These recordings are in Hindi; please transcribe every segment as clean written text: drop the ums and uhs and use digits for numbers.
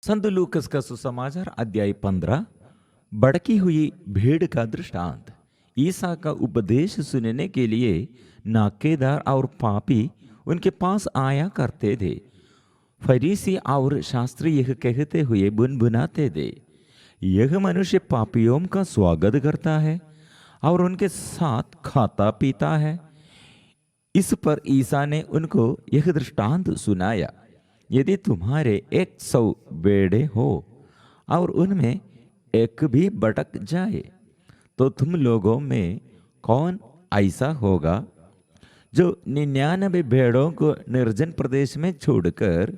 संत लूकस का सुसमाचार अध्याय 15। भड़की हुई भीड़ का दृष्टांत। ईसा का उपदेश सुनने के लिए नाकेदार और पापी उनके पास आया करते थे। फरीसी और शास्त्री यह कहते हुए बुनबुनाते थे, यह मनुष्य पापियों का स्वागत करता है और उनके साथ खाता पीता है। इस पर ईसा ने उनको यह दृष्टांत सुनाया, यदि तुम्हारे 100 बेड़े हो और उनमें एक भी भटक जाए तो तुम लोगों में कौन ऐसा होगा जो 99 भेड़ों को निर्जन प्रदेश में छोड़कर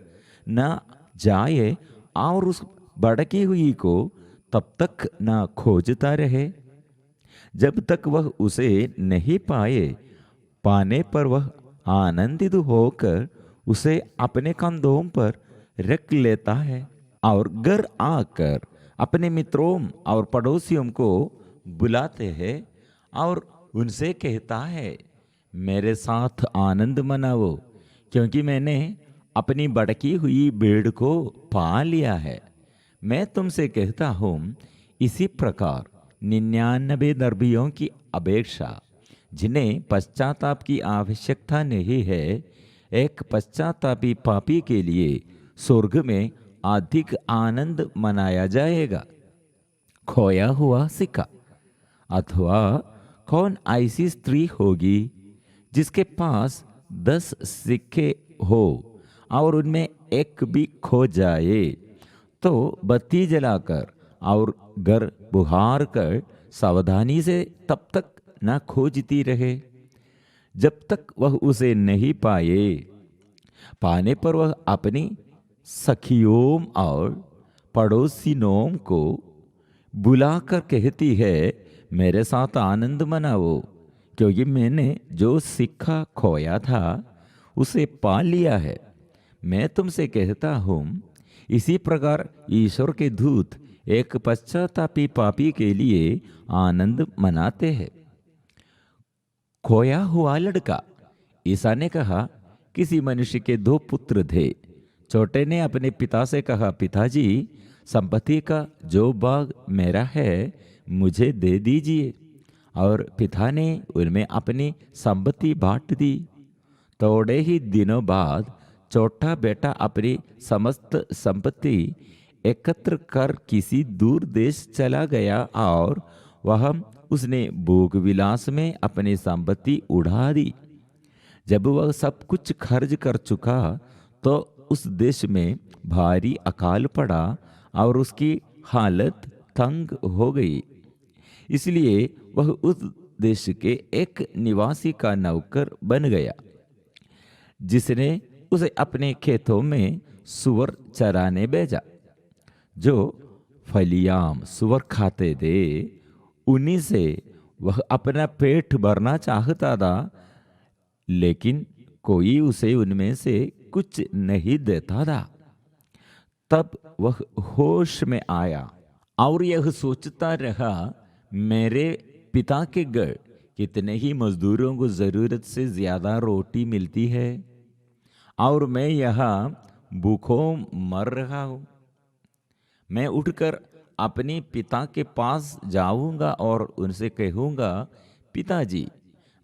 न जाए और उस भड़की हुई को तब तक न खोजता रहे जब तक वह उसे नहीं पाने पर वह आनंदित होकर उसे अपने कंधों पर रख लेता है और घर आकर अपने मित्रों और पड़ोसियों को बुलाते हैं और उनसे कहता है, मेरे साथ आनंद मनाओ क्योंकि मैंने अपनी भड़की हुई भेड़ को पा लिया है। मैं तुमसे कहता हूँ, इसी प्रकार 99 धर्मियों की अपेक्षा जिन्हें पश्चाताप की आवश्यकता नहीं है, एक पश्चातापी पापी के लिए स्वर्ग में अधिक आनंद मनाया जाएगा। खोया हुआ सिक्का। अथवा कौन ऐसी स्त्री होगी जिसके पास 10 सिक्के हो और उनमें एक भी खो जाए तो बत्ती जलाकर और घर बुहार कर सावधानी से तब तक न खोजती रहे जब तक वह उसे नहीं पाने पर वह अपनी सखियों और पड़ोसिनों को बुलाकर कहती है, मेरे साथ आनंद मनाओ क्योंकि मैंने जो सिक्का खोया था उसे पा लिया है। मैं तुमसे कहता हूँ, इसी प्रकार ईश्वर के दूत एक पश्चातापी पापी के लिए आनंद मनाते हैं। खोया हुआ लड़का। ईसा ने कहा, किसी मनुष्य के 2 पुत्र थे। छोटे ने अपने पिता से कहा, पिताजी, संपत्ति का जो भाग मेरा है मुझे दे दीजिए। और पिता ने उनमें अपनी संपत्ति बांट दी। थोड़े ही दिनों बाद छोटा बेटा अपनी समस्त संपत्ति एकत्र कर किसी दूर देश चला गया और वह उसने भोग विलास में अपनी संपत्ति उड़ा दी। जब वह सब कुछ खर्च कर चुका तो उस देश में भारी अकाल पड़ा और उसकी हालत तंग हो गई। इसलिए वह उस देश के एक निवासी का नौकर बन गया, जिसने उसे अपने खेतों में सुअर चराने भेजा। जो फलियाम सुअर खाते थे उन्हीं से वह अपना पेट भरना चाहता था, लेकिन कोई उसे उनमें से कुछ नहीं देता था। तब वह होश में आया और यह सोचता रहा, मेरे पिता के घर कितने ही मजदूरों को जरूरत से ज्यादा रोटी मिलती है और मैं यहाँ भूखों मर रहा हूं। मैं उठकर अपने पिता के पास जाऊंगा और उनसे कहूंगा, पिताजी,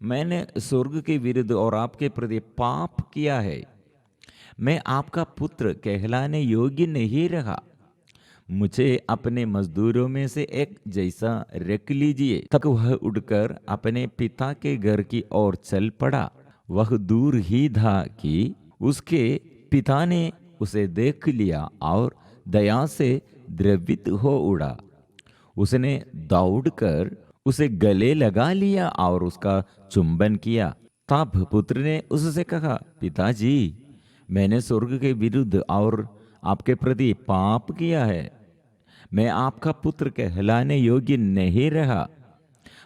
मैंने स्वर्ग के विरुद्ध और आपके प्रति पाप किया है। मैं आपका पुत्र कहलाने योग्य नहीं रहा। मुझे अपने मजदूरों में से एक जैसा रख लीजिए। तक वह उठकर अपने पिता के घर की ओर चल पड़ा। वह दूर ही था कि उसके पिता ने उसे देख लिया और दया से द्रवित हो उड़ा। उसने दौड़कर उसे गले लगा लिया और उसका चुंबन किया। तब पुत्र ने उससे कहा, पिताजी, मैंने स्वर्ग के विरुद्ध और आपके प्रति पाप किया है। मैं आपका पुत्र कहलाने योग्य नहीं रहा।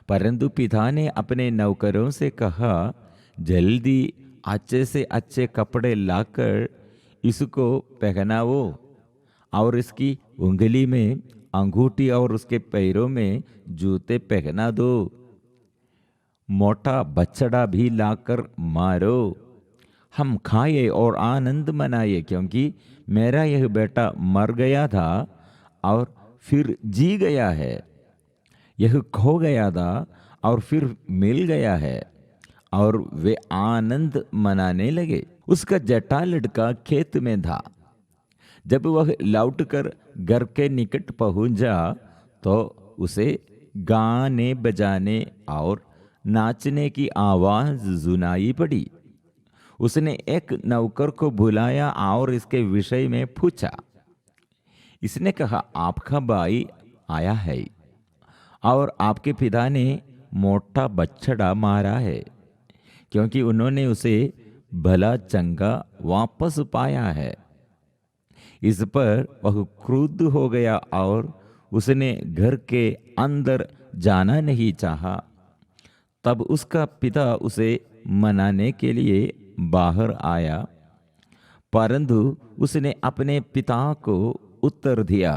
परंतु पिता ने अपने नौकरों से कहा, जल्दी अच्छे से अच्छे कपड़े लाकर इसको पहनाओ और इसकी उंगली में अंगूठी और उसके पैरों में जूते पहना दो। मोटा बछड़ा भी लाकर मारो। हम खाए और आनंद मनाए, क्योंकि मेरा यह बेटा मर गया था और फिर जी गया है, यह खो गया था और फिर मिल गया है। और वे आनंद मनाने लगे। उसका जटा लड़का खेत में था। जब वह लौटकर घर के निकट पहुंचा तो उसे गाने बजाने और नाचने की आवाज सुनाई पड़ी। उसने एक नौकर को बुलाया और इसके विषय में पूछा। इसने कहा, आपका भाई आया है और आपके पिता ने मोटा बछड़ा मारा है, क्योंकि उन्होंने उसे भला चंगा वापस पाया है। इस पर वह क्रुद्ध हो गया और उसने घर के अंदर जाना नहीं चाहा। तब उसका पिता उसे मनाने के लिए बाहर आया, परंतु उसने अपने पिता को उत्तर दिया,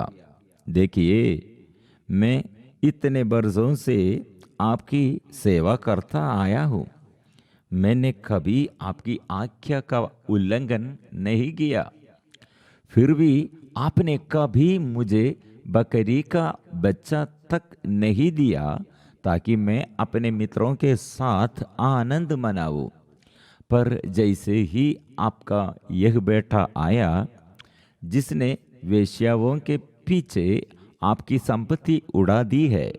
देखिए, मैं इतने बरसों से आपकी सेवा करता आया हूँ। मैंने कभी आपकी आज्ञा का उल्लंघन नहीं किया। फिर भी आपने कभी मुझे बकरी का बच्चा तक नहीं दिया ताकि मैं अपने मित्रों के साथ आनंद मनाऊं। पर जैसे ही आपका यह बेटा आया, जिसने वेश्याओं के पीछे आपकी संपत्ति उड़ा दी है,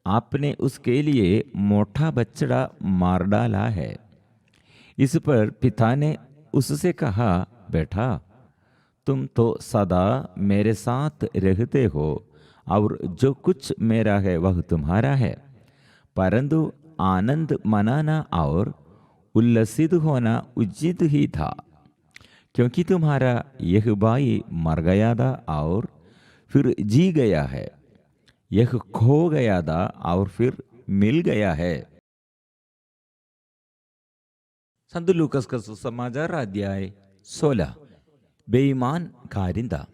आपने उसके लिए मोटा बछड़ा मार डाला है। इस पर पिता ने उससे कहा, बेटा, तुम तो सदा मेरे साथ रहते हो और जो कुछ मेरा है वह तुम्हारा है, परंतु आनंद मनाना और उल्लसित होना उचित ही था, क्योंकि तुम्हारा यह भाई मर गया था और फिर जी गया है, यह खो गया था और फिर मिल गया है। संत लूकस का सुसमाचार अध्याय 16। बेईमान कारिंदा।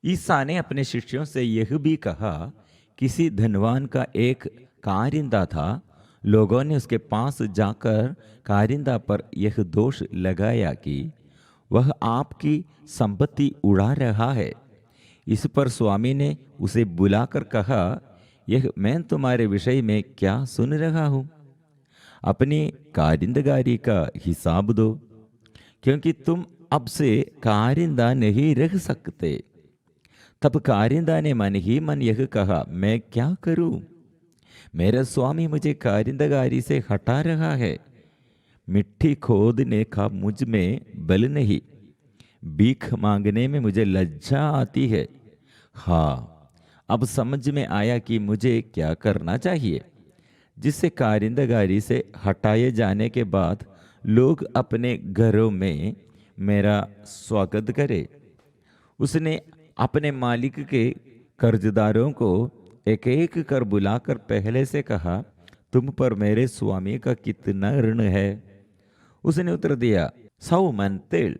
ईसा ने अपने शिष्यों से यह भी कहा, किसी धनवान का एक कारिंदा था। लोगों ने उसके पास जाकर कारिंदा पर यह दोष लगाया कि वह आपकी संपत्ति उड़ा रहा है। इस पर स्वामी ने उसे बुलाकर कहा, यह मैं तुम्हारे विषय में क्या सुन रहा हूं? अपनी कारिंदगारी का हिसाब दो, क्योंकि तुम अब से कारिंदा नहीं रह सकते। तब कारिंदा ने मन ही मन यह कहा, मैं क्या करूं? मेरा स्वामी मुझे कारिंदगारी से हटा रहा है। मिट्टी खोदने का मुझ में बल नहीं, भीख मांगने में मुझे लज्जा आती है। हाँ, अब समझ में आया कि मुझे क्या करना चाहिए, जिससे कारिंदगारी से हटाए जाने के बाद लोग अपने घरों में मेरा स्वागत करे। उसने अपने मालिक के कर्जदारों को एक एक कर बुलाकर पहले से कहा, तुम पर मेरे स्वामी का कितना ऋण है? उसने उत्तर दिया, 100 मन तेल।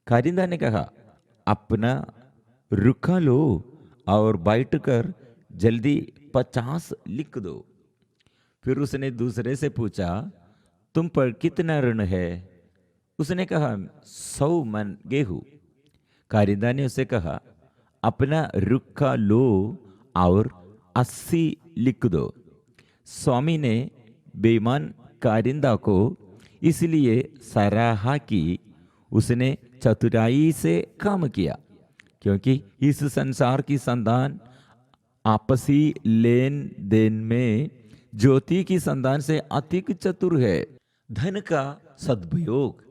कारिंदा ने कहा, अपना रुखा लो और बैठ कर जल्दी 50 लिख दो। फिर उसने दूसरे से पूछा, तुम पर कितना ऋण है? उसने कहा, 100 मन गेहूं। कारिंदा ने उसे कहा, अपना रुखा लो और 80 लिख दो। स्वामी ने बेईमान कारिंदा को इसलिए सराहा कि उसने चतुराई से काम किया, क्योंकि इस संसार की संतान आपसी लेन देन में ज्योति की संतान से अधिक चतुर है। धन का सदुपयोग।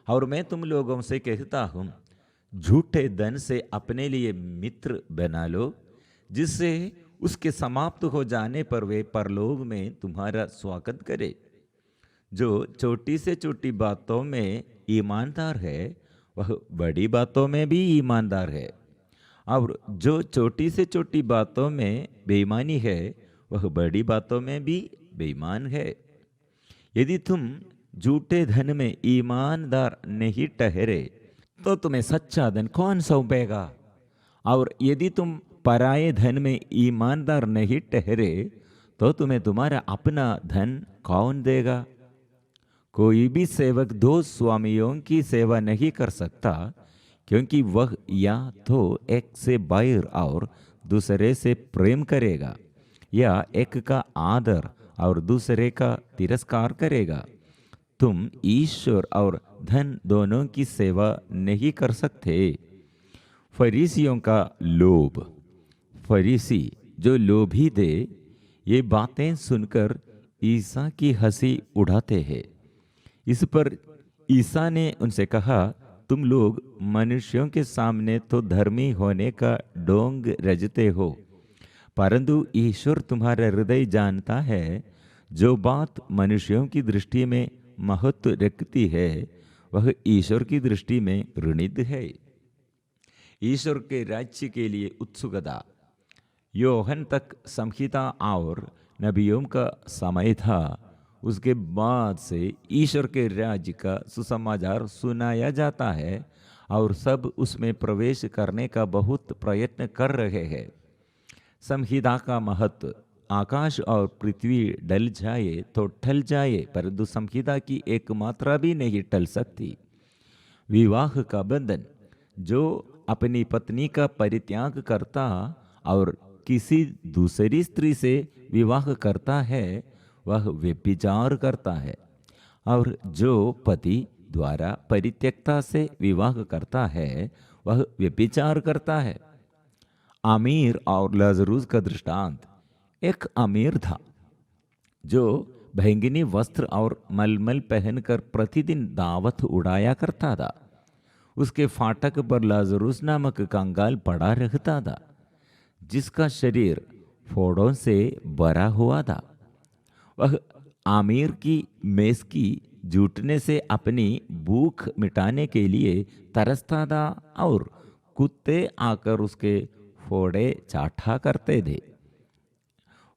और मैं तुम लोगों से कहता हूं, झूठे धन से अपने लिए मित्र बना लो, जिससे उसके समाप्त हो जाने पर वे परलोक में तुम्हारा स्वागत करे। जो छोटी से छोटी बातों में ईमानदार है, वह बड़ी बातों में भी ईमानदार है, और जो छोटी से छोटी बातों में बेईमानी है, वह बड़ी बातों में भी बेईमान है। यदि तुम झूठे धन में ईमानदार नहीं ठहरे, तो तुम्हें सच्चा धन कौन सौंपेगा? और यदि तुम पराये धन में ईमानदार नहीं ठहरे, तो तुम्हें तुम्हारा अपना धन कौन देगा? कोई भी सेवक दो स्वामियों की सेवा नहीं कर सकता, क्योंकि वह या तो एक से बैर और दूसरे से प्रेम करेगा, या एक का आदर और दूसरे का तिरस्कार करेगा। तुम ईश्वर और धन दोनों की सेवा नहीं कर सकते। फरीसियों का लोभ। फरीसी जो लोभी थे, ये बातें सुनकर ईसा की हंसी उड़ाते हैं। इस पर ईसा ने उनसे कहा, तुम लोग मनुष्यों के सामने तो धर्मी होने का ढोंग रचते हो, परंतु ईश्वर तुम्हारा हृदय जानता है। जो बात मनुष्यों की दृष्टि में महत्व रखती है, वह ईश्वर की दृष्टि में घृणित है। ईश्वर के राज्य के लिए उत्सुकता। योहन तक संहिता और नबियों का समय था। उसके बाद से ईश्वर के राज्य का सुसमाचार सुनाया जाता है और सब उसमें प्रवेश करने का बहुत प्रयत्न कर रहे हैं। संहिता का महत्व। आकाश और पृथ्वी डल जाए तो टल जाए, परंतु संहिता की एक मात्रा भी नहीं टल सकती। विवाह का बंधन। जो अपनी पत्नी का परित्याग करता और किसी दूसरी स्त्री से विवाह करता है, वह व्यभिचार करता है। और जो पति द्वारा परित्यक्ता से विवाह करता है, वह व्यभिचार करता है। अमीर और लाजरूस का दृष्टांत। एक अमीर था जो बैंगनी वस्त्र और मलमल पहनकर प्रतिदिन दावत उड़ाया करता था। उसके फाटक पर लाजरूस नामक कंगाल पड़ा रहता था, जिसका शरीर फोड़ों से भरा हुआ था। वह आमिर की मेज की जूटने से अपनी भूख मिटाने के लिए तरसता था और कुत्ते आकर उसके फोड़े चाटा करते थे।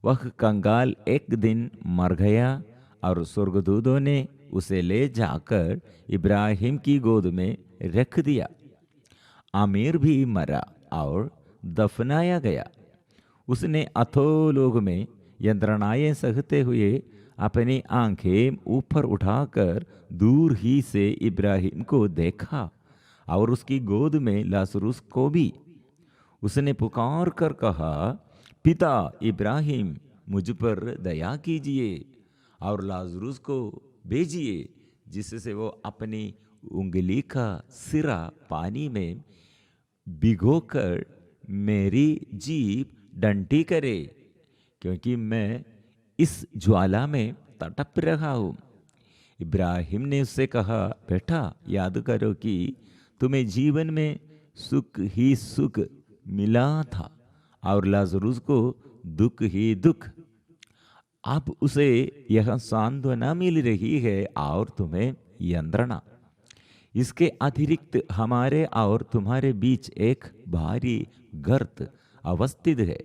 वह कंगाल एक दिन मर गया और स्वर्गदूतों ने उसे ले जाकर इब्राहिम की गोद में रख दिया। आमिर भी मरा और दफनाया गया। उसने अधोलोक में यंत्रणाएं सहते हुए अपनी आंखें ऊपर उठाकर दूर ही से इब्राहिम को देखा और उसकी गोद में लाजरूस को भी। उसने पुकार कर कहा, पिता इब्राहिम, मुझ पर दया कीजिए और लाजरूस को भेजिए, जिससे वो अपनी उंगली का सिरा पानी में भिगोकर मेरी जीभ डंटी करे, क्योंकि मैं इस ज्वाला में तड़प रहा हूँ। इब्राहिम ने उससे कहा, बेटा, याद करो कि तुम्हें जीवन में सुख ही सुख मिला था और लाजरूस को दुख ही दुख। अब उसे यह सांत्वना मिल रही है और तुम्हें यंत्रणा। इसके अतिरिक्त हमारे और तुम्हारे बीच एक भारी गर्त अवस्थित है।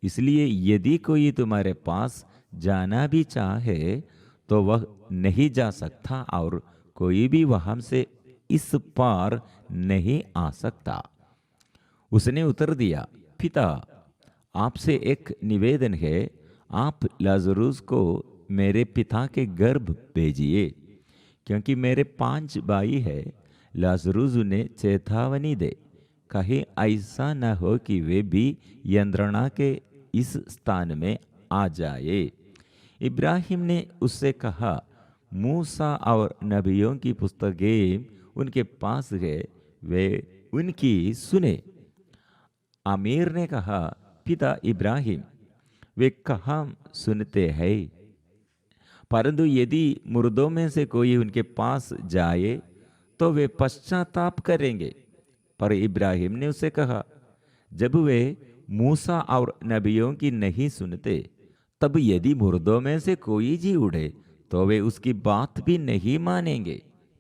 इसलिए यदि कोई तुम्हारे पास जाना भी चाहे तो वह नहीं जा सकता और कोई भी वहां से इस पार नहीं आ सकता। उसने उत्तर दिया, पिता, आपसे एक निवेदन है, आप लाजरूस को मेरे पिता के गर्भ भेजिए, क्योंकि मेरे 5 भाई है। लाजरूस उन्हें चेतावनी दे, कहीं ऐसा न हो कि वे भी यंत्रणा के इस स्थान में आ जाए। इब्राहिम ने उससे कहा, मूसा और नबियों की पुस्तकें उनके पास है, वे उनकी सुने। आमिर ने कहा, पिता इब्राहिम, वे कहाँ सुनते हैं? परंतु यदि मुर्दों में से कोई उनके पास जाए तो वे पश्चाताप करेंगे। पर इब्राहिम ने उसे कहा, जब वे मूसा और नबियों की नहीं सुनते, तब यदि मुर्दों में से कोई जी उठे तो वे उसकी बात भी नहीं मानेंगे।